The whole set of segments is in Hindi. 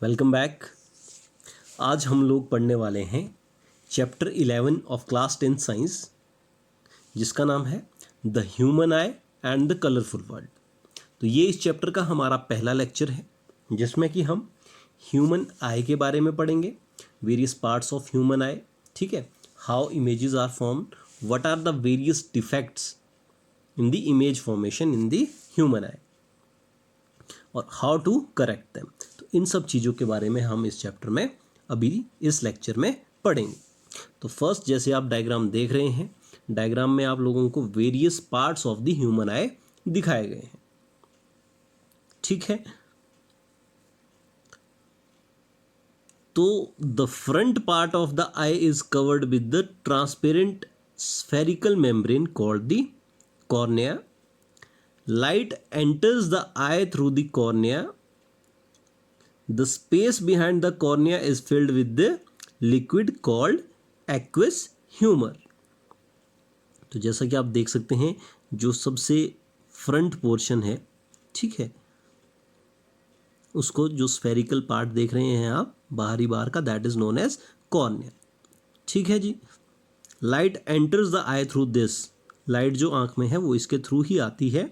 Welcome back. आज हम लोग पढ़ने वाले हैं चैप्टर 11 ऑफ क्लास 10 साइंस, जिसका नाम है the human I and the colourful world. तो ये इस चैप्टर का हमारा पहला लेक्चर है, जिसमें कि हम ह्यूमन आई के बारे में पढ़ेंगे, various parts of human eye, ठीक है, how images are formed, what are the various defects in the image formation in the human eye और हाउ टू करेक्ट देम। तो इन सब चीज़ों के बारे में हम इस चैप्टर में अभी इस लेक्चर में पढ़ेंगे। तो फर्स्ट, जैसे आप डायग्राम देख रहे हैं, डायग्राम में आप लोगों को various parts of the human आई दिखाए गए हैं, ठीक है। तो the front part of the I is covered with the transparent spherical membrane called the cornea. Light enters the eye through the cornea. The space behind the cornea is filled with the liquid called aqueous humor. तो जैसा कि आप देख सकते हैं, जो सबसे फ्रंट पोर्शन है, ठीक है, उसको जो स्फेरिकल पार्ट देख रहे हैं आप बाहरी बार का, that is known as cornea, ठीक है जी। Light enters the eye through this, light जो आंख में है वो इसके थ्रू ही आती है,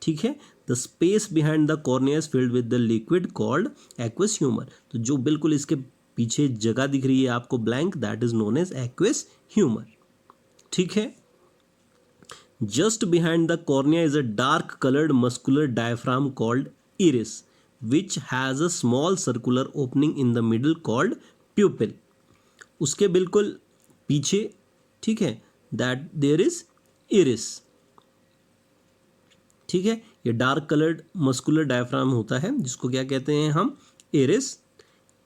ठीक है। The space behind the cornea is filled with the liquid called aqueous humour. तो जो बिल्कुल इसके पीछे जगह दिख रही है आपको blank, that is known as aqueous humour, ठीक है। Just behind the cornea is a dark coloured muscular diaphragm called iris, which has a small circular opening in the middle called pupil. उसके बिल्कुल पीछे, ठीक है, दैट देयर इज इरिस, ठीक है। ये डार्क कलर्ड मस्कुलर डायफ्राम होता है, जिसको क्या कहते हैं हम, इरिस।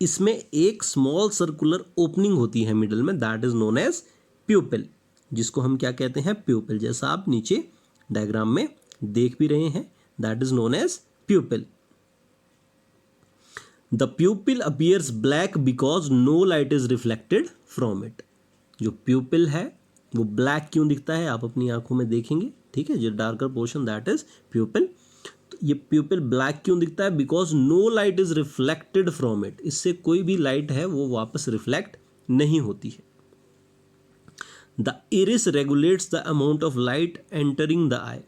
इसमें एक स्मॉल सर्कुलर ओपनिंग होती है मिडल में, that is known as pupil, जिसको हम क्या कहते हैं, प्यूपिल। जैसा आप नीचे डायग्राम में देख भी रहे हैं, that is known as pupil. The pupil appears black because no light is reflected from it. जो प्यूपिल है वो ब्लैक क्यों दिखता है, आप अपनी आंखों में देखेंगे, ठीक है, जो darker portion that is pupil. तो ये प्यूपिल ब्लैक क्यों दिखता है, because no light is reflected from it, इससे कोई भी लाइट है वो वापस रिफ्लेक्ट नहीं होती है। The iris regulates the amount of light entering the eye.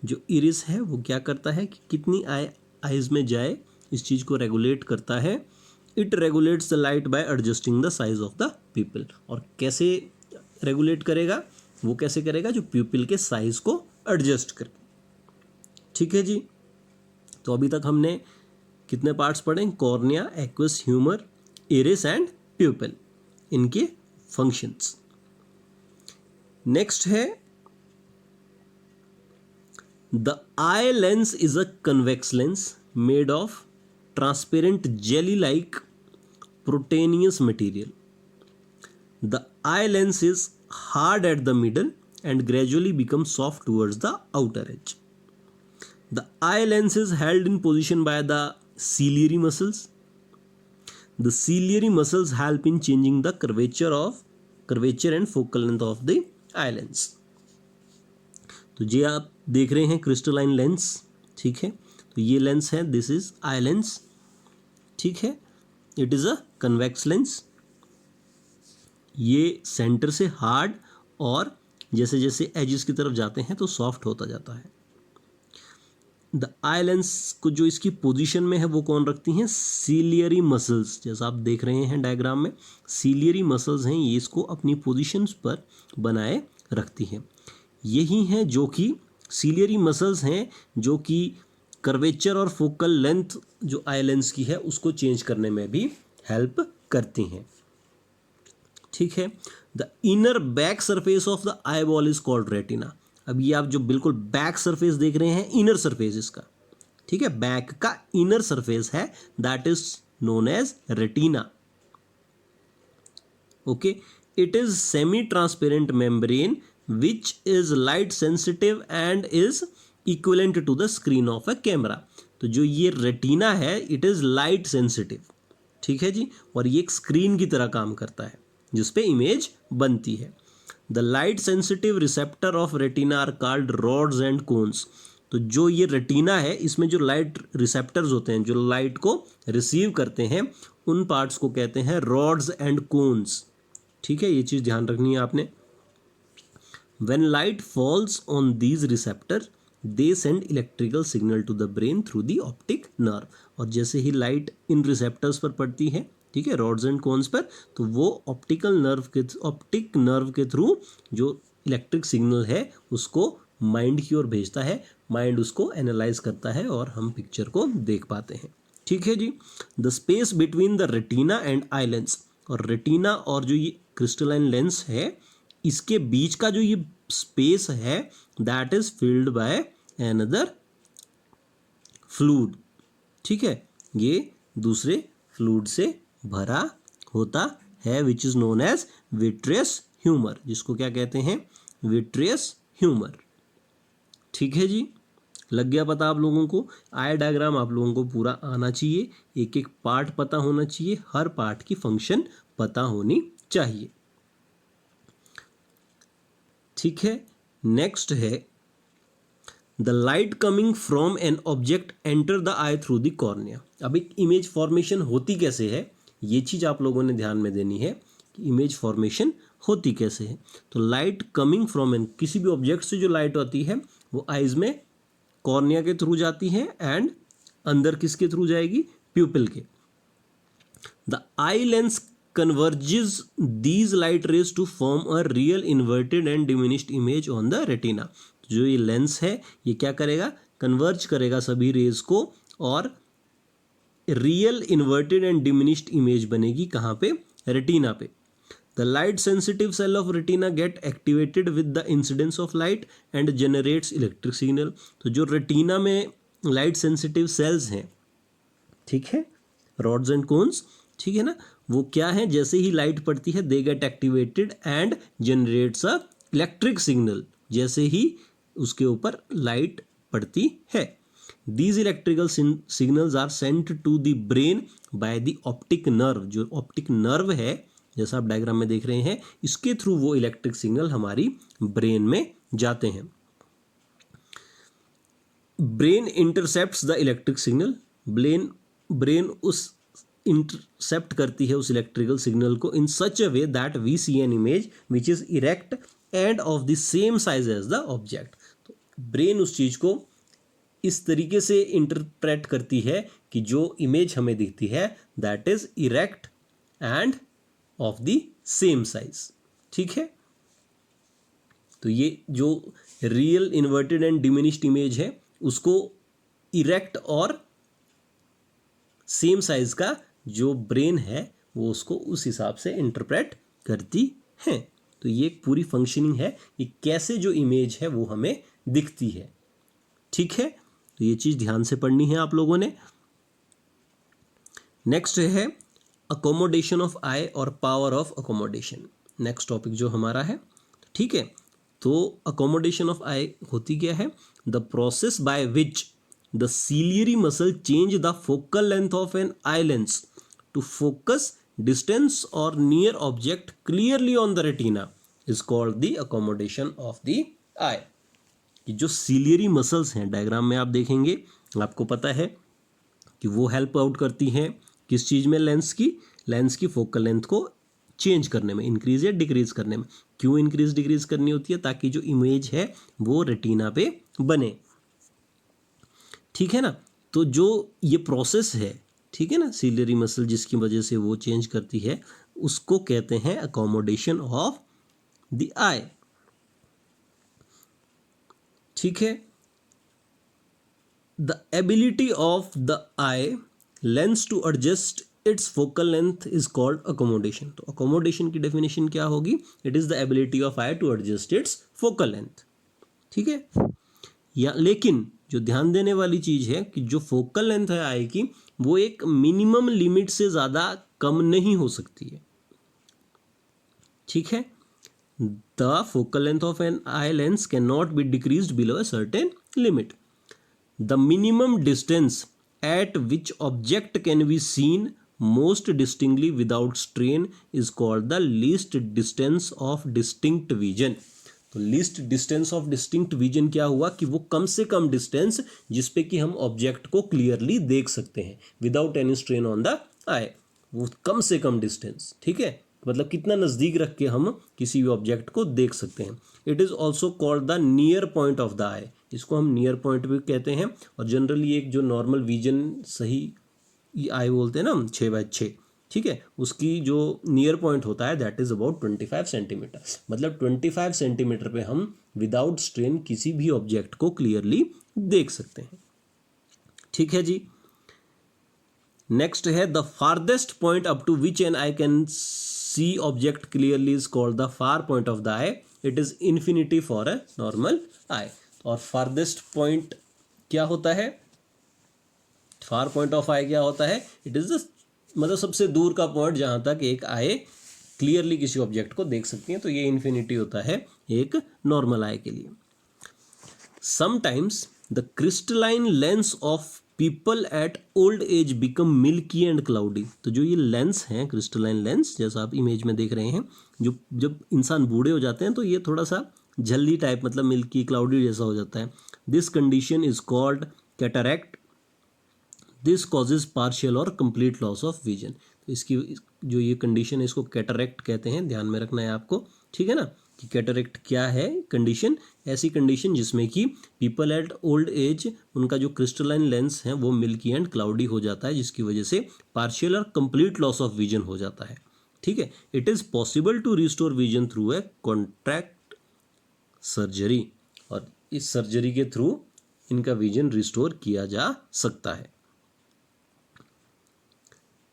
जो इरिस है वो क्या करता है कि कितनी आईज में जाए, इस चीज को रेगुलेट करता है। It regulates the light by adjusting the size of the प्यूपिल। और कैसे रेगुलेट करेगा, वो कैसे करेगा, जो प्यूपिल के साइज को एडजस्ट करके, ठीक है जी। तो अभी तक हमने कितने पार्ट्स पढ़े, cornea, aqueous humour, iris and pupil, इनके फंक्शंस। नेक्स्ट है the eye lens is a convex lens made of transparent jelly like proteinaceous material. The eye lens is hard at the middle and gradually becomes soft towards the outer edge. The eye lens is held in position by the ciliary muscles. The ciliary muscles help in changing the curvature and focal length of the eye lens. तो ये आप देख रहे हैं क्रिस्टलाइन लेंस, ठीक है। तो ये लेंस है, दिस इज आई लेंस, ठीक है। It is a convex lens. ये सेंटर से हार्ड और जैसे जैसे एजेस की तरफ जाते हैं तो सॉफ्ट होता जाता है। द आई लेंस को जो इसकी पोजीशन में है वो कौन रखती हैं, सीलियरी मसल्स। जैसा आप देख रहे हैं डायग्राम में, सीलियरी मसल्स हैं, ये इसको अपनी पोजीशंस पर बनाए रखती हैं। यही हैं जो कि सीलियरी मसल्स हैं जो कि कर्वेचर और फोकल लेंथ जो आई लेंस की है उसको चेंज करने में भी हेल्प करती हैं, ठीक है। The inner back surface of the eye ball is called retina. अब ये आप जो बिल्कुल बैक सरफेस देख रहे हैं, इनर सरफेस इसका, ठीक है, बैक का इनर सरफेस है, that is known as retina, okay. It is semi transparent membrane which is light sensitive and is equivalent to the screen of a camera. तो जो ये रेटिना है, इट इज लाइट सेंसिटिव, ठीक है जी, और ये एक स्क्रीन की तरह काम करता है जिस पे इमेज बनती है। The light sensitive receptor of retina are called rods and cones. तो जो ये रेटिना है इसमें जो लाइट रिसेप्टर्स होते हैं, जो लाइट को रिसीव करते हैं, उन पार्ट्स को कहते हैं रॉड्स एंड कोन्स। ठीक है, ये चीज़ ध्यान रखनी है आपने। When light falls on these receptors, they send electrical signal to the brain through the optic nerve। और जैसे ही लाइट इन रिसेप्टर्स पर पड़ती है, ठीक है, रॉड्स एंड कोन्स पर, तो वो ऑप्टिक नर्व के थ्रू जो इलेक्ट्रिक सिग्नल है उसको माइंड की ओर भेजता है। माइंड उसको एनालाइज करता है और हम पिक्चर को देख पाते हैं। ठीक है जी। The space between the retina and eye lens, और रेटिना और जो ये क्रिस्टलाइन लेंस है इसके बीच का जो ये स्पेस है that is filled by another fluid. ठीक है, ये दूसरे फ्लूइड से भरा होता है which is known as vitreous humour, जिसको क्या कहते हैं, विट्रियस ह्यूमर। ठीक है जी, लग गया पता आप लोगों को। आई डायग्राम आप लोगों को पूरा आना चाहिए, एक एक पार्ट पता होना चाहिए, हर पार्ट की फंक्शन पता होनी चाहिए। ठीक है, नेक्स्ट है the light coming from an object enter the eye through the cornea. अब एक इमेज फॉर्मेशन होती कैसे है, ये चीज आप लोगों ने ध्यान में देनी है कि इमेज फॉर्मेशन होती कैसे है। तो लाइट कमिंग फ्रॉम एन, किसी भी ऑब्जेक्ट से जो लाइट आती है वो आइज में कॉर्निया के थ्रू जाती है, एंड अंदर किसके थ्रू जाएगी, प्यूपिल के। The eye lens converges these light rays to form a real inverted and diminished image on the retina। जो ये लेंस है ये क्या करेगा, कन्वर्ज करेगा सभी रेज को, और real inverted and diminished image बनेगी कहाँ पे, रेटिना पे। The light sensitive cell of retina get activated with the incidence of light and generates electric signal. तो जो रेटिना में लाइट सेंसिटिव सेल्स हैं, ठीक है, रॉड्स एंड कोन्स, ठीक है ना, वो क्या है, जैसे ही लाइट पड़ती है they get activated and generates a electric signal, जैसे ही उसके ऊपर लाइट पड़ती है। These electrical signals are sent to the brain by the optic nerve. जो ऑप्टिक नर्व है, जैसा आप डायग्राम में देख रहे हैं, इसके थ्रू वो इलेक्ट्रिक सिग्नल हमारी ब्रेन में जाते हैं। Brain intercepts the electric signal. Brain उस इंटरसेप्ट करती है उस इलेक्ट्रिकल सिग्नल को in such a way that we see an image which is erect and of the same size as the object. तो ब्रेन उस चीज को इस तरीके से इंटरप्रेट करती है कि जो इमेज हमें दिखती है that is erect and of the same size. ठीक है, तो ये जो real inverted and diminished image है उसको इरेक्ट और सेम साइज का जो ब्रेन है वो उसको उस हिसाब से इंटरप्रेट करती है। तो ये पूरी फंक्शनिंग है कि कैसे जो इमेज है वो हमें दिखती है। ठीक है, तो ये चीज ध्यान से पढ़नी है आप लोगों ने। नेक्स्ट है अकोमोडेशन ऑफ आई और power of accommodation, next topic जो हमारा है। ठीक है, तो अकोमोडेशन ऑफ आई होती क्या है, the process by which the ciliary muscle change the focal length of an eye lens to focus distance or near object clearly on the retina is called the accommodation of the eye। कि जो ciliary muscles हैं, डायग्राम में आप देखेंगे, आपको पता है कि वो हेल्प आउट करती हैं किस चीज़ में, लेंस की फोकल लेंथ को चेंज करने में, इंक्रीज या डिक्रीज करने में। क्यों इंक्रीज डिक्रीज करनी होती है, ताकि जो इमेज है वो रेटिना पे बने। ठीक है ना, तो जो ये प्रोसेस है, ठीक है ना, सिलियरी मसल जिसकी वजह से वो चेंज करती है, उसको कहते हैं अकोमोडेशन ऑफ द आई। ठीक है, the ability of the eye lens to adjust its focal length is called accommodation. तो अकोमोडेशन की डेफिनेशन क्या होगी, it is the ability of eye to adjust its focal length. ठीक है, या लेकिन जो ध्यान देने वाली चीज है कि जो फोकल लेंथ है आई की वो एक मिनिमम लिमिट से ज्यादा कम नहीं हो सकती है। ठीक है, the focal length of an eye lens can not be decreased below a certain limit. The minimum distance at which object can be seen most distinctly without strain is called the least distance of distinct vision. तो least distance of distinct vision क्या हुआ कि वो कम से कम डिस्टेंस जिसपे कि हम ऑब्जेक्ट को क्लियरली देख सकते हैं without any strain on the eye, वो कम से कम डिस्टेंस, ठीक है, मतलब कितना नज़दीक रख के हम किसी भी ऑब्जेक्ट को देख सकते हैं। It is also called the near point of the eye, इसको हम नियर पॉइंट भी कहते हैं। और जनरली एक जो नॉर्मल विजन सही आई बोलते हैं ना हम 6/6, ठीक है, उसकी जो नियर पॉइंट होता है दैट इज़ अबाउट 25 सेंटीमीटर, मतलब 25 सेंटीमीटर पे हम विदाउट स्ट्रेन किसी भी ऑब्जेक्ट को क्लियरली देख सकते हैं, ठीक है जी। नेक्स्ट है the farthest point up to which an eye can see object clearly is called the far point of the eye, it is infinity for a normal eye. और फारदेस्ट पॉइंट क्या होता है, फार पॉइंट ऑफ आई क्या होता है, इट इज द मतलब सबसे दूर का पॉइंट जहां तक एक आई क्लियरली किसी ऑब्जेक्ट को देख सकती है, तो ये इन्फिनिटी होता है एक नॉर्मल आई के लिए। Sometimes the crystalline lens of people at old age become milky and cloudy. तो जो ये लेंस हैं क्रिस्टलाइन लेंस, जैसा आप इमेज में देख रहे हैं, जो जब इंसान बूढ़े हो जाते हैं तो ये थोड़ा सा झल्ली टाइप मतलब मिल्की क्लाउडी जैसा हो जाता है। This condition is called cataract. This causes partial और कंप्लीट लॉस ऑफ विजन। तो इसकी जो ये कंडीशन है इसको कैटरैक्ट कहते हैं, ध्यान में रखना है आपको, ठीक है ना, कि कैटरैक्ट क्या है कंडीशन, ऐसी कंडीशन जिसमें कि पीपल एट ओल्ड एज उनका जो क्रिस्टलाइन लेंस है वो मिल्की एंड क्लाउडी हो जाता है, जिसकी वजह से पार्शियल और कंप्लीट लॉस ऑफ विजन हो जाता है, ठीक है। It is possible to restore vision through a cataract surgery, और इस सर्जरी के थ्रू इनका विजन रिस्टोर किया जा सकता है,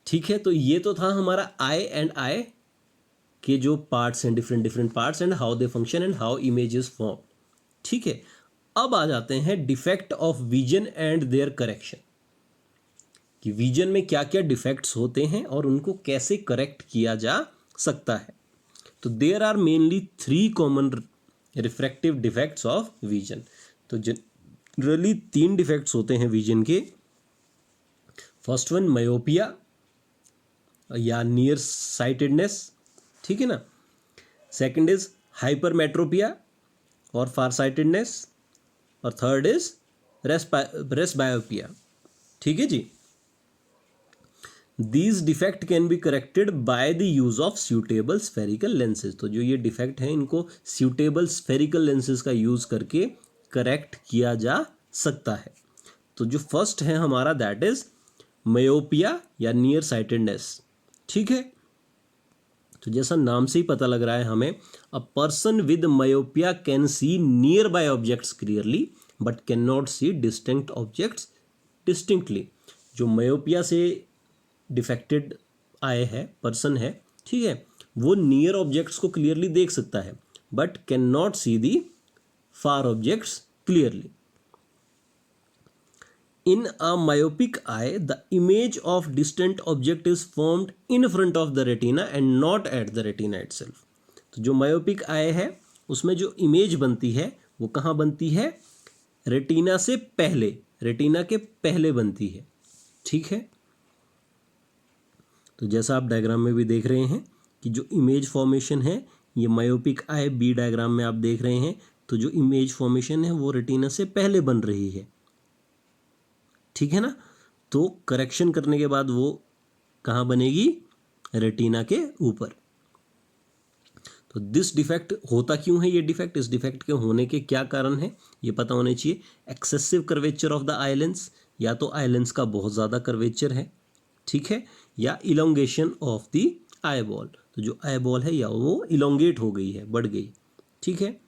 ठीक है। तो ये तो था हमारा आई एंड आई के जो पार्ट्स हैं, different different parts and how they function and how image is form, ठीक है। अब आ जाते हैं defect of vision and their correction, कि विजन में क्या क्या डिफेक्ट्स होते हैं और उनको कैसे करेक्ट किया जा सकता है। तो there are mainly 3 common refractive defects of vision. तो जनरली 3 डिफेक्ट्स होते हैं विजन के। फर्स्ट वन मायोपिया या नियर साइटेडनेस, ठीक है ना। सेकंड इज हाइपरमेट्रोपिया और फार साइटेडनेस, और थर्ड इज रेस्बायोपिया, ठीक है जी। These defect can be corrected by the use of suitable spherical lenses. तो जो ये डिफेक्ट है इनको सूटेबल स्फेरिकल लेंसेज का यूज करके करेक्ट किया जा सकता है। तो जो फर्स्ट है हमारा दैट इज मायोपिया या नियर साइटेडनेस, ठीक है। तो जैसा नाम से ही पता लग रहा है हमें, a person with myopia can see near by objects clearly but can not see distinct objects distinctly. जो मायोपिया से डिफेक्टेड आए है पर्सन है, ठीक है, वो नियर ऑब्जेक्ट्स को क्लियरली देख सकता है but can not see the far objects clearly. In a myopic eye, the image of distant object is formed in front of the retina and not at the retina itself. तो जो myopic eye है उसमें जो इमेज बनती है वो कहाँ बनती है, रेटिना से पहले, रेटिना के पहले बनती है, ठीक है। तो जैसा आप डायग्राम में भी देख रहे हैं कि जो इमेज फॉर्मेशन है ये मायोपिक आई बी डायग्राम में आप देख रहे हैं, तो जो इमेज फॉर्मेशन है वो रेटिना से पहले बन रही है, ठीक है ना। तो करेक्शन करने के बाद वो कहाँ बनेगी, रेटिना के ऊपर। तो दिस डिफेक्ट होता क्यों है, ये डिफेक्ट, इस डिफेक्ट के होने के क्या कारण है ये पता होने चाहिए। Excessive curvature of the eye lens, या तो आई लेंस का बहुत ज़्यादा कर्वेचर है, ठीक है, या elongation of the eye ball. तो जो आई बॉल है या वो इलोंगेट हो गई है, बढ़ गई, ठीक है।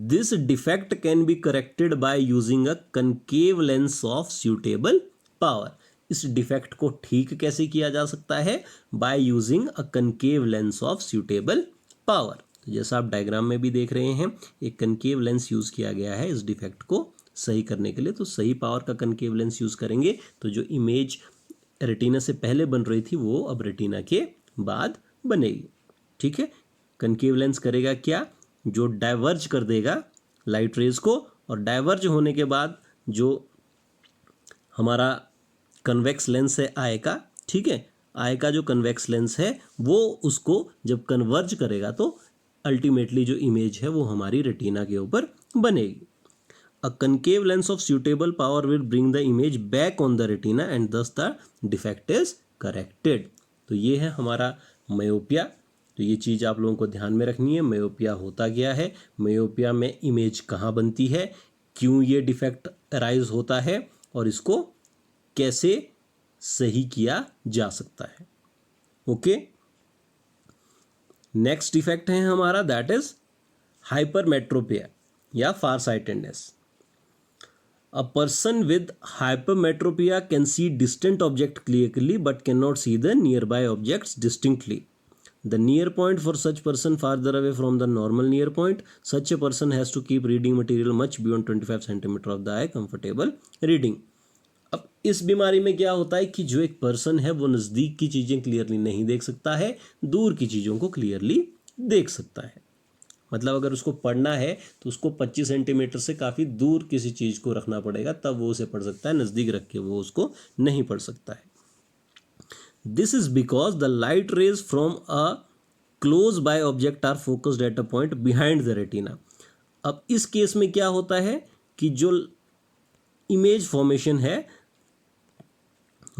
This defect can be corrected by using a concave lens of suitable power. इस डिफेक्ट को ठीक कैसे किया जा सकता है, by using a concave lens of suitable power. तो जैसा आप डायग्राम में भी देख रहे हैं एक कनकेव लेंस यूज किया गया है इस डिफेक्ट को सही करने के लिए। तो सही पावर का कनकेव लेंस यूज करेंगे तो जो इमेज रेटिना से पहले बन रही थी वो अब रेटिना के बाद बनेगी, ठीक है। कनकेव लेंस करेगा क्या, जो डाइवर्ज कर देगा लाइट रेज को, और डाइवर्ज होने के बाद जो हमारा कन्वेक्स लेंस है आई का, ठीक है, आई का जो कन्वेक्स लेंस है वो उसको जब कन्वर्ज करेगा तो अल्टीमेटली जो इमेज है वो हमारी रेटिना के ऊपर बनेगी। A concave lens of suitable power will bring the image back on the retina and thus the defect is corrected। तो ये है हमारा मायोपिया। तो ये चीज़ आप लोगों को ध्यान में रखनी है। मायोपिया होता क्या है, मायोपिया में इमेज कहाँ बनती है, क्यों ये डिफेक्ट अराइज होता है और इसको कैसे सही किया जा सकता है। ओके, नेक्स्ट डिफेक्ट है हमारा दैट इज हाइपरमेट्रोपिया या फार sightedness. A person with hypermetropia can see distant object clearly but cannot see the nearby objects distinctly. The near point for such person farther away from the normal near point. Such a person has to keep reading material much beyond 25 centimeter of the eye comfortable reading. अब इस बीमारी में क्या होता है कि जो एक पर्सन है वो नज़दीक की चीज़ें क्लियरली नहीं देख सकता है, दूर की चीज़ों को क्लियरली देख सकता है। मतलब अगर उसको पढ़ना है तो उसको 25 सेंटीमीटर से काफ़ी दूर किसी चीज़ को रखना पड़ेगा, तब वो उसे पढ़ सकता है। नज़दीक रख के वो उसको नहीं पढ़ सकता है। This is because the light rays from a close by object are focused at a point behind the retina. अब इस केस में क्या होता है कि जो इमेज फॉर्मेशन है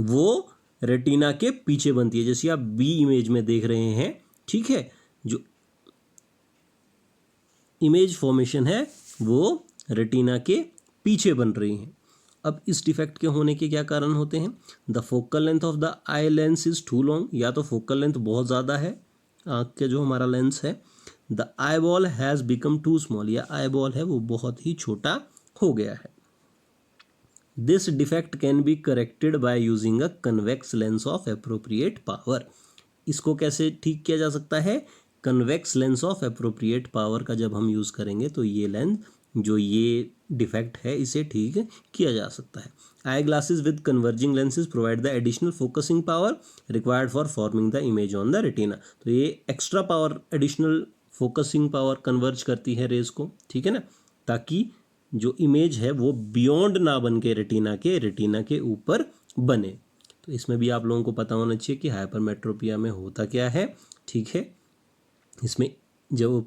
वो रेटिना के पीछे बनती है। जैसे आप बी इमेज में देख रहे हैं, ठीक है, जो इमेज फॉर्मेशन है वो रेटिना के पीछे बन रही हैं। अब इस डिफेक्ट के होने के क्या कारण होते हैं? The focal length of the eye lens is too long, या तो फोकल लेंथ बहुत ज़्यादा है आँख के जो हमारा लेंस है। The eye ball has become too small, या आई बॉल है वो बहुत ही छोटा हो गया है। This defect can be corrected by using a convex lens of appropriate power. इसको कैसे ठीक किया जा सकता है? Convex lens of appropriate power का जब हम यूज़ करेंगे तो ये लेंस जो ये डिफेक्ट है इसे ठीक किया जा सकता है। Eye glasses with converging lenses provide the additional focusing power required for forming the image on the retina. तो ये extra power, additional focusing power converge करती है रेज को, ठीक है ना, ताकि जो इमेज है वो बियॉन्ड ना बन के रेटिना के ऊपर बने। तो इसमें भी आप लोगों को पता होना चाहिए कि हाइपरमेट्रोपिया में होता क्या है, ठीक है। इसमें जो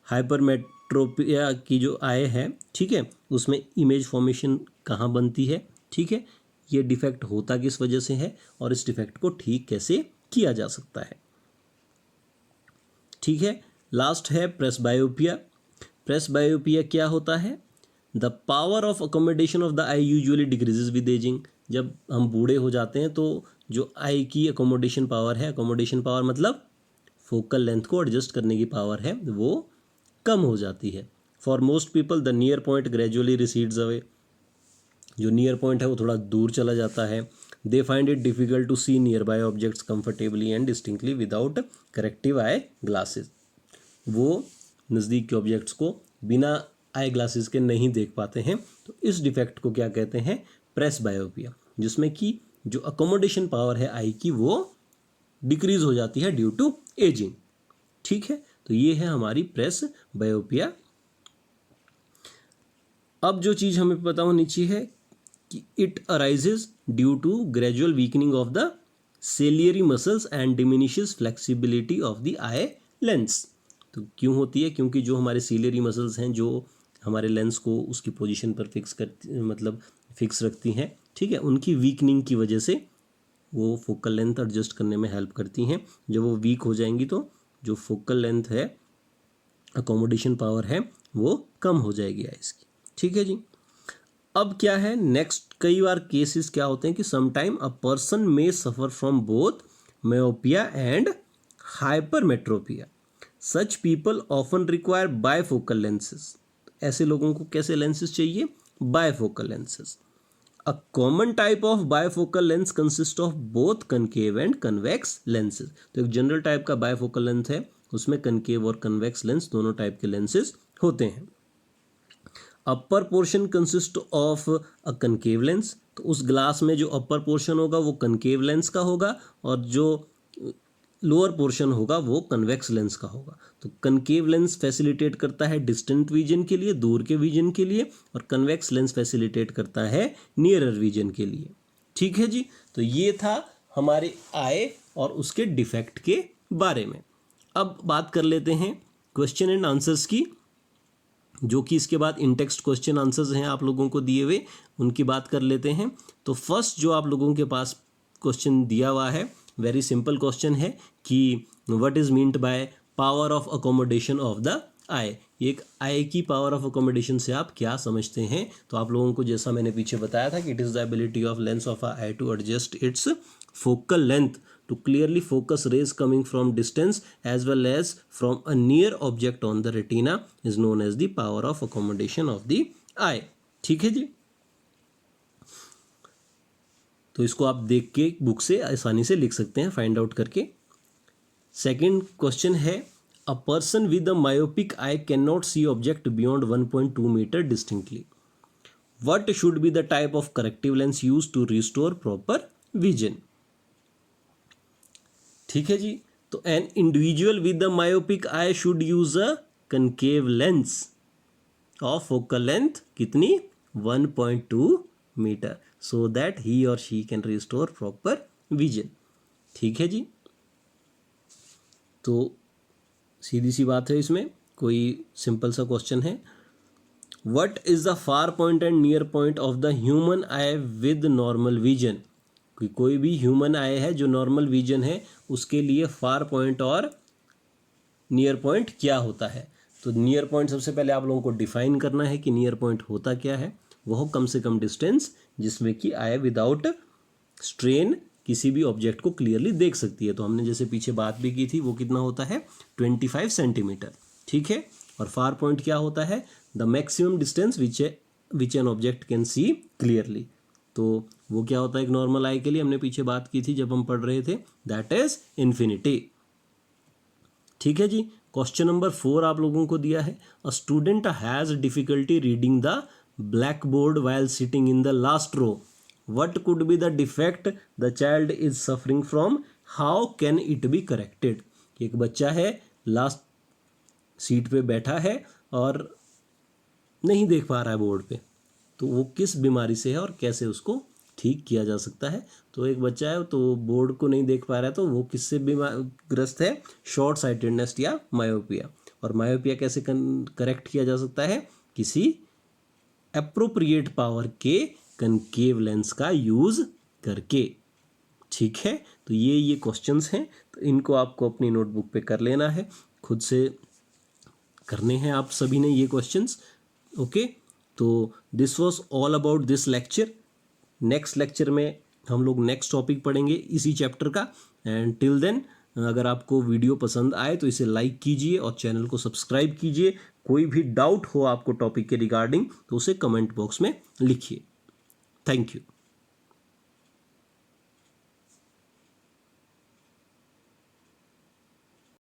हाइपरमेट्रोपिया की जो आई है, ठीक है, उसमें इमेज फॉर्मेशन कहाँ बनती है, ठीक है, ये डिफेक्ट होता किस वजह से है और इस डिफेक्ट को ठीक कैसे किया जा सकता है, ठीक है। लास्ट है प्रेसबायोपिया। प्रेसबायोपिया क्या होता है? The power of accommodation of the I usually decreases with ageing. जब हम बूढ़े हो जाते हैं तो जो आई की अकोमोडेशन पावर है, अकोमोडेशन पावर मतलब फोकल लेंथ को एडजस्ट करने की पावर है, वो कम हो जाती है। For most people the near point gradually recedes away. जो नियर पॉइंट है वो थोड़ा दूर चला जाता है। They find it difficult to see near by objects comfortably and distinctly without corrective eye glasses. वो नज़दीक के ऑब्जेक्ट्स को बिना आई ग्लासेस के नहीं देख पाते हैं। तो इस डिफेक्ट को क्या कहते हैं? प्रेसबायोपिया, जिसमें कि जो अकोमोडेशन पावर है आई की वो डिक्रीज हो जाती है ड्यू टू एजिंग, ठीक है। तो ये है हमारी प्रेसबायोपिया। अब जो चीज़ हमें पता होनी चाहिए कि it arises due to gradual weakening of the ciliary muscles and diminishes flexibility of the eye lens. तो क्यों होती है? क्योंकि जो हमारे सीलियरी मसल्स हैं जो हमारे लेंस को उसकी पोजीशन पर फिक्स रखती हैं, ठीक है, उनकी वीकनिंग की वजह से वो फोकल लेंथ एडजस्ट करने में हेल्प करती हैं। जब वो वीक हो जाएंगी तो जो फोकल लेंथ है, अकोमोडेशन पावर है, वो कम हो जाएगी इसकी, ठीक है जी। अब क्या है नेक्स्ट? कई बार केसेस क्या होते हैं कि sometime a person may suffer from both myopia and hypermetropia. Such people often require bifocal lenses. ऐसे लोगों को कैसे लेंसेज चाहिए? Bifocal lenses. A common type of bifocal lens consists of both concave and convex lenses। तो एक जनरल टाइप का बायफोकल लेंस है, उसमें कनकेव और कन्वेक्स लेंस दोनों टाइप के लेंसेज होते हैं। Upper portion consist of a concave lens. तो उस ग्लास में जो अपर पोर्शन होगा वो कनकेव लेंस का होगा और जो लोअर पोर्शन होगा वो कन्वेक्स लेंस का होगा। तो कनकेव लेंस फैसिलिटेट करता है डिस्टेंट विजन के लिए, दूर के विजन के लिए, और कन्वेक्स लेंस फैसिलिटेट करता है नियरर विजन के लिए, ठीक है जी। तो ये था हमारे आई और उसके डिफेक्ट के बारे में। अब बात कर लेते हैं क्वेश्चन एंड आंसर्स की, जो कि इसके बाद इन टेक्स्ट क्वेश्चन आंसर्स हैं आप लोगों को दिए हुए, उनकी बात कर लेते हैं। तो फर्स्ट जो आप लोगों के पास क्वेश्चन दिया हुआ है, वेरी सिंपल क्वेश्चन है कि what is meant by power of accommodation of the eye. एक आई की पावर ऑफ अकोमोडेशन से आप क्या समझते हैं? तो आप लोगों को जैसा मैंने पीछे बताया था कि it is the ability of lens of a eye to adjust its focal length to clearly focus rays coming from distance as well as from a near object on the retina is known as the power of accommodation of the eye। ठीक है जी, तो इसको आप देख के बुक से आसानी से लिख सकते हैं फाइंड आउट करके। सेकंड क्वेश्चन है, a person with a myopic eye can not see object beyond 1.2 metre distinctly. What should be the type of corrective lens use to restore proper vision? ठीक है जी, तो an individual with the myopic eye should use a concave lens of focal length कितनी? 1.2 मीटर, सो दैट ही और she can restore proper vision. ठीक है जी, तो सीधी सी बात है, इसमें कोई सिंपल सा क्वेश्चन है। What is the far point and near point of the human I with normal vision? कोई भी ह्यूमन आई है जो नॉर्मल विजन है, उसके लिए फार पॉइंट और नियर पॉइंट क्या होता है? तो नियर पॉइंट सबसे पहले आप लोगों को डिफाइन करना है कि नियर पॉइंट होता क्या है। वह कम से कम डिस्टेंस जिसमें कि आई विदाउट स्ट्रेन किसी भी ऑब्जेक्ट को क्लियरली देख सकती है। तो हमने जैसे पीछे बात भी की थी, वो कितना होता है? 25 सेंटीमीटर। ठीक है, और फार पॉइंट क्या होता है? The maximum distance which an object can see clearly. तो वो क्या होता है एक नॉर्मल आई के लिए? हमने पीछे बात की थी जब हम पढ़ रहे थे, दैट इज इन्फिनिटी। ठीक है जी, क्वेश्चन नंबर 4 आप लोगों को दिया है, a student has difficulty reading the black board while sitting in the last row. What could be the defect the child is suffering from? How can it be corrected? एक बच्चा है, लास्ट सीट पे बैठा है और नहीं देख पा रहा है बोर्ड पे, तो वो किस बीमारी से है और कैसे उसको ठीक किया जा सकता है? तो एक बच्चा है तो बोर्ड को नहीं देख पा रहा है, तो वो किससे ग्रस्त है? शॉर्ट साइटेडनेस या मायोपिया। और मायोपिया कैसे करेक्ट किया जा सकता है? किसी एप्रोप्रिएट पावर के कनकेव लेंस का यूज करके। ठीक है, तो ये क्वेश्चंस हैं, तो इनको आपको अपनी नोटबुक पे कर लेना है, खुद से करने हैं आप सभी ने ये क्वेश्चंस। ओके, तो this was all about this lecture. Next lecture में हम लोग नेक्स्ट टॉपिक पढ़ेंगे इसी चैप्टर का। एंड टिल देन, अगर आपको वीडियो पसंद आए तो इसे लाइक कीजिए और चैनल को सब्सक्राइब कीजिए। कोई भी डाउट हो आपको टॉपिक के रिगार्डिंग तो उसे कमेंट बॉक्स में लिखिए। Thank you.